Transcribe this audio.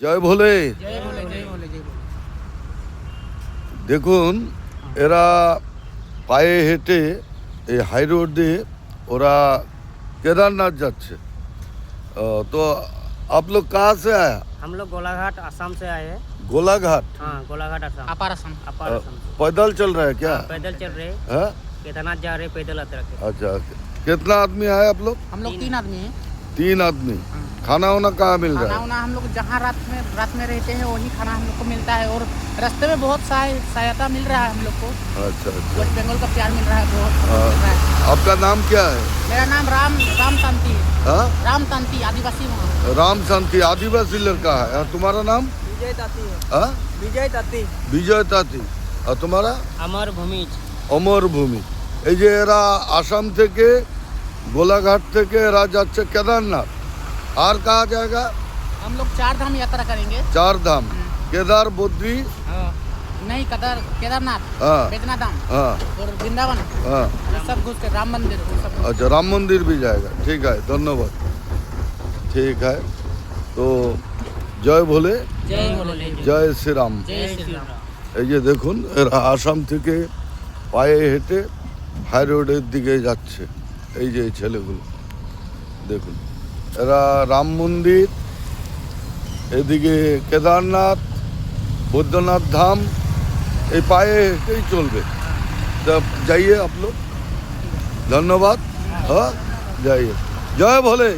জয় ভোলে। দেখুন এরা পায়ে হেঁটে এই হাই রোড দিয়ে ওরা केदारनाथ যাচ্ছে। तो आप लोग कहाँ से आया? हम लोग गोलाघाट आसाम से आए हैं। गोलाघाट? हाँ, गोलाघाट आसाम। अपार असम। अपार असम से। पैदल चल रहा है क्या? हाँ, पैदल चल रहे हैं। हाँ? केदारनाथ जा रहे हैं पैदल यात्रा के। अच्छा, कितना आदमी आए आप लोग? हम लोग 3 आदमी हैं। 3 आदमी। खाना वाना कहाँ मिल खाना रहा है? वाना हम लोग जहाँ रात में रहते हैं वही खाना हम लोग को मिलता है और रास्ते में बहुत सहायता मिल रहा है हम लोग को। अच्छा अच्छा। वेस्ट बंगाल का प्यार मिल रहा है बहुत हाँ। मिल रहा है। आपका नाम क्या है? मेरा नाम राम तांती है। हाँ? राम तांती आदिवासी वहाँ। राम शांति आदिवासी लड़का है। और तुम्हारा नाम? विजय ताती है। हाँ? विजय ताती। विजय ताती। और तुम्हारा? अमर भूमिज। অমর ভূমি। এই যে এরা আসাম থেকে গোলাঘাট থেকে এরা যাচ্ছে কেদারনাথ। আর কাহা জায়গা? हम लोग 4 धाम यात्रा करेंगे। 4 धाम केदार बद्री। नहीं केदारनाथ हाँ बैद्यनाथ धाम हाँ और वृंदावन हाँ। ये सब घुस के राम मंदिर वो सब अच्छा राम मंदिर भी जाएगा। ठीक है धन्यवाद। ठीक है तो জয় ভোলে जय भोले জয় শ্রীরাম। जय श्री राम। এই যে দেখুন এরা আসাম থেকে পায়ে হেঁটে হাই রোডের দিকে যাচ্ছে। এই যে এই ছেলেগুলো দেখুন এরা রাম মন্দির এদিকে কেদারনাথ বৈদ্যনাথ ধাম এই পায়ে হেঁটেই চলবে। तब जाइए आप लोग। धन्यवाद। हाँ जाइए। जय भोले।